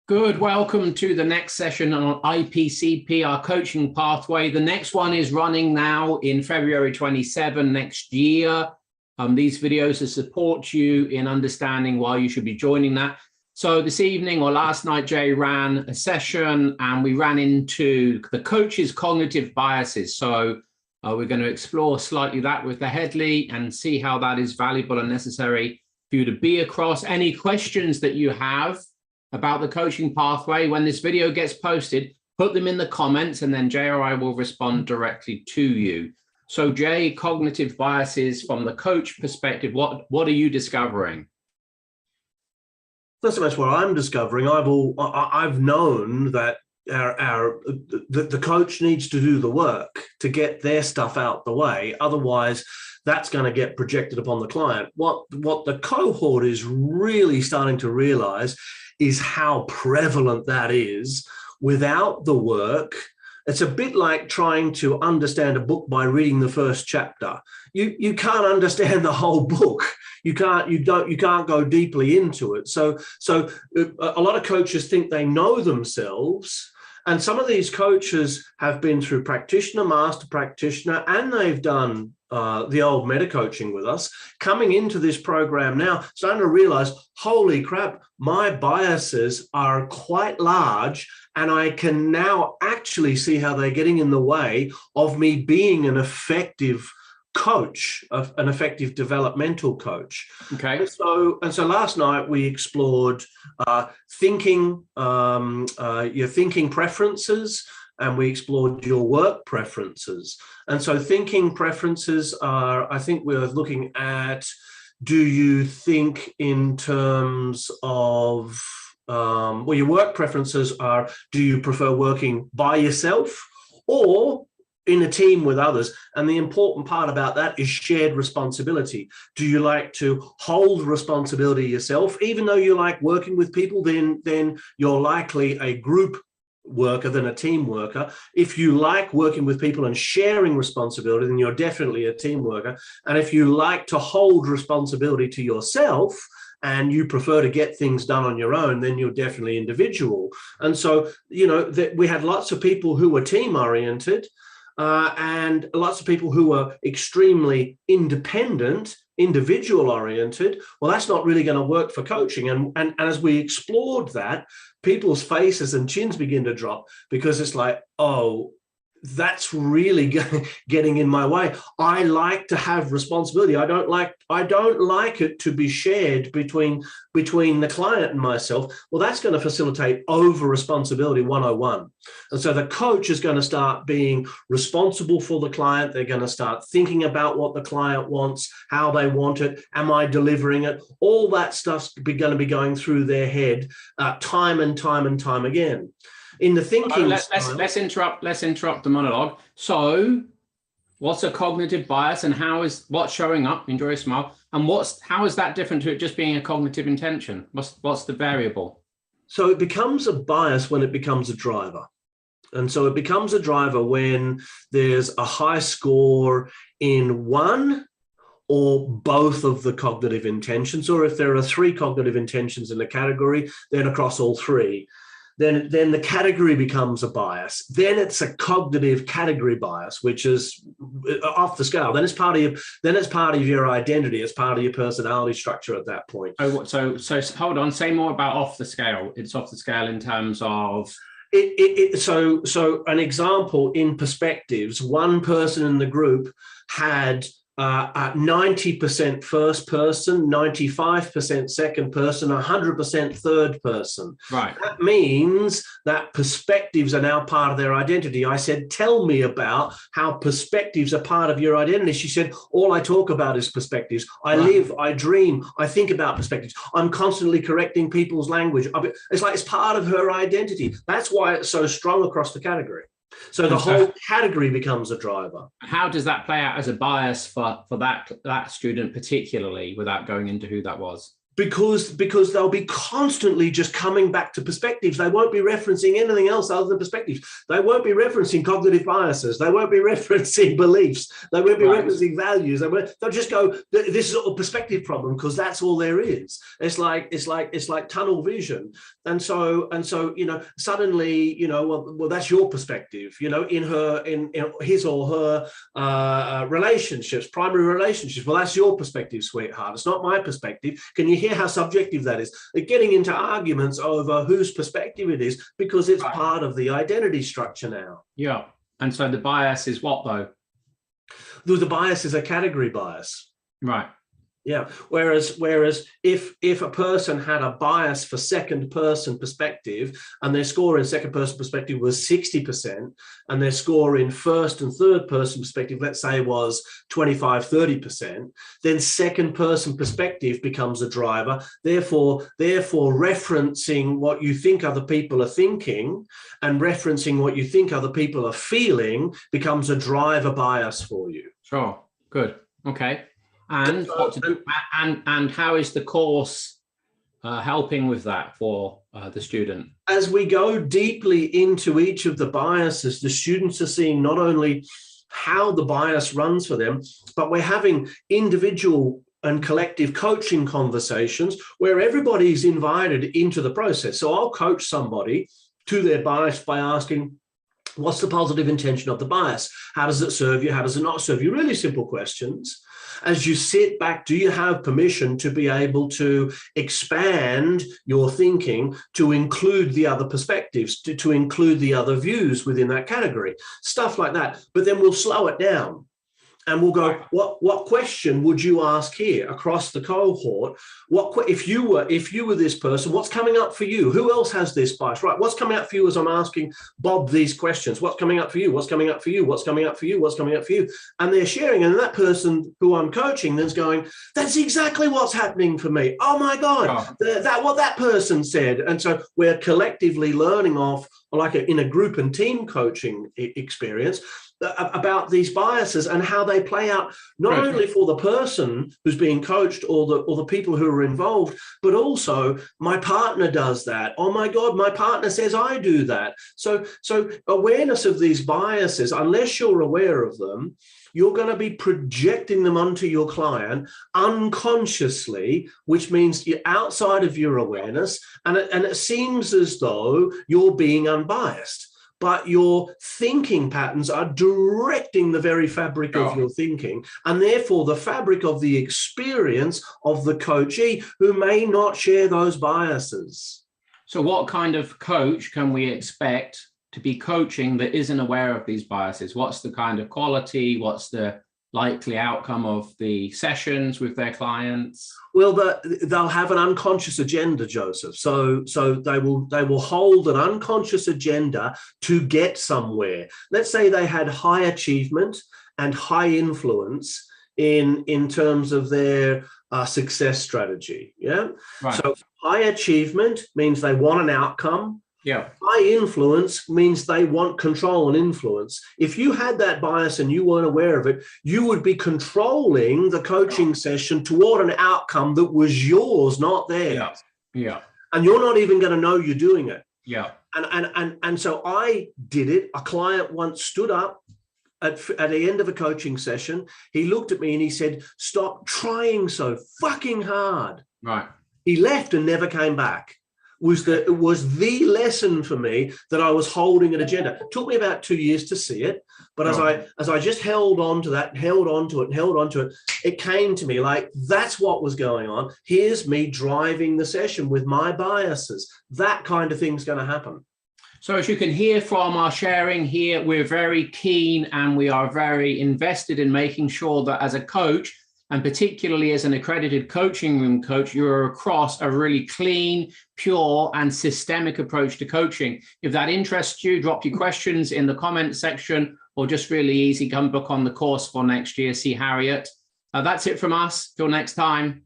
Good. Welcome to the next session on IPCP, our coaching pathway. The next one is running now in February 27 next year. These videos to support you in understanding why you should be joining that. So this evening or last night, Jay ran a session and we ran into the coach's cognitive biases. So we're going to explore slightly that with the Headley and see how that is valuable and necessary for you to be across. Any questions that you have about the coaching pathway, when this video gets posted, put them in the comments and then Jay or I will respond directly to you. So Jay, cognitive biases from the coach perspective, what are you discovering? Not so much what I'm discovering. I've known that the coach needs to do the work to get their stuff out the way. Otherwise, that's going to get projected upon the client. What the cohort is really starting to realize is how prevalent that is without the work. It's a bit like trying to understand a book by reading the first chapter. You can't understand the whole book. You can't go deeply into it. So a lot of coaches think they know themselves. And some of these coaches have been through practitioner, master practitioner, and they've done the old meta coaching with us, coming into this program now, starting to realize, holy crap, my biases are quite large, and I can now actually see how they're getting in the way of me being an effective coach, an effective developmental coach. Okay. And so last night we explored your thinking preferences, and we explored your work preferences. And so thinking preferences are, I think we're looking at, do you think in terms of, well, your work preferences are, do you prefer working by yourself or in a team with others? And the important part about that is shared responsibility. Do you like to hold responsibility yourself? Even though you like working with people, then you're likely a group worker than a team worker. If you like working with people and sharing responsibility, then you're definitely a team worker. And if you like to hold responsibility to yourself and you prefer to get things done on your own, then you're definitely individual. And so, we had lots of people who were team oriented, and lots of people who are extremely independent, individual oriented. Well, that's not really going to work for coaching. And as we explored that, people's faces and chins begin to drop, because it's like, oh, that's really getting in my way. I like to have responsibility. I don't like it to be shared between the client and myself. Well, that's going to facilitate over responsibility 101. And so the coach is going to start being responsible for the client. They're going to start thinking about what the client wants, how they want it. Am I delivering it? All that stuff's going to be going through their head time and time again. In the thinking, let's interrupt the monologue. So what's a cognitive bias, and what's showing up? Enjoy a smile. And how is that different to it just being a cognitive intention? What's the variable? So it becomes a bias when it becomes a driver. And so it becomes a driver when there's a high score in one or both of the cognitive intentions, or if there are 3 cognitive intentions in a category, then across all 3. Then the category becomes a bias. Then it's a cognitive category bias, which is off the scale. Then it's part of your identity. It's part of your personality structure at that point. Oh, so hold on. Say more about off the scale. It's off the scale in terms of. So an example in perspectives. One person in the group had 90% first person, 95% second person, 100% third person. Right. That means that perspectives are now part of their identity. I said, tell me about how perspectives are part of your identity. She said, all I talk about is perspectives. I live, I dream, I think about perspectives. I'm constantly correcting people's language. It's like it's part of her identity. That's why it's so strong across the category. So the whole category becomes a driver. How does that play out as a bias for that student particularly, without going into who that was? because they'll be constantly just coming back to perspectives. They won't be referencing anything else other than perspectives. They won't be referencing cognitive biases. They won't be referencing beliefs. They won't be referencing values. They'll just go, this is a perspective problem, because that's all there is. It's like tunnel vision. And so suddenly, well, that's your perspective, in his or her relationships, primary relationships. Well, that's your perspective, sweetheart. It's not my perspective. Can you hear how subjective that is? They're getting into arguments over whose perspective it is, because it's part of the identity structure now. Yeah. And so the bias is what, though? The bias is a category bias. Right. Yeah. Whereas if a person had a bias for second person perspective, and their score in second person perspective was 60%, and their score in first and third person perspective, let's say, was 25-30%, then second person perspective becomes a driver. Therefore referencing what you think other people are thinking and referencing what you think other people are feeling becomes a driver bias for you. Sure. Good. Okay. And what to do, and how is the course helping with that for the student? As we go deeply into each of the biases, the students are seeing not only how the bias runs for them, but we're having individual and collective coaching conversations where everybody's invited into the process. So I'll coach somebody to their bias by asking, what's the positive intention of the bias? How does it serve you? How does it not serve you? Really simple questions. As you sit back, do you have permission to be able to expand your thinking to include the other perspectives, to include the other views within that category? Stuff like that. But then we'll slow it down. And we'll go, what question would you ask here across the cohort? If you were this person, what's coming up for you? Who else has this bias? Right, what's coming up for you as I'm asking Bob these questions? What's coming up for you? What's coming up for you? What's coming up for you? What's coming up for you? And they're sharing, and that person who I'm coaching then's going, that's exactly what's happening for me. Oh my God, what that person said. And so we're collectively learning off, like in a group and team coaching experience, about these biases and how they play out, not only for the person who's being coached or the people who are involved, but also my partner does that. Oh my God, my partner says I do that. So awareness of these biases, unless you're aware of them, you're going to be projecting them onto your client unconsciously, which means you're outside of your awareness, and it seems as though you're being unbiased. But your thinking patterns are directing the very fabric of your thinking, and therefore the fabric of the experience of the coachee who may not share those biases. So what kind of coach can we expect to be coaching that isn't aware of these biases? What's the kind of quality? What's the likely outcome of the sessions with their clients? Well, they'll have an unconscious agenda, Joseph. So they will hold an unconscious agenda to get somewhere. Let's say they had high achievement and high influence in terms of their success strategy. Yeah. Right. So high achievement means they want an outcome. Yeah. High influence means they want control and influence. If you had that bias and you weren't aware of it, you would be controlling the coaching session toward an outcome that was yours, not theirs. Yeah. Yeah. And you're not even going to know you're doing it. Yeah. And so I did it. A client once stood up at the end of a coaching session. He looked at me and he said, "Stop trying so fucking hard." Right. He left and never came back. It was the lesson for me that I was holding an agenda. It took me about 2 years to see it, but as I just held on to that, held on to it, it came to me like, that's what was going on. Here's me driving the session with my biases. That kind of thing's going to happen. So as you can hear from our sharing here, we're very keen and we are very invested in making sure that as a coach, and particularly as an accredited coaching room coach, you're across a really clean, pure, and systemic approach to coaching. If that interests you, drop your questions in the comment section, or just really easy, come book on the course for next year, see Harriet. That's it from us. Till next time.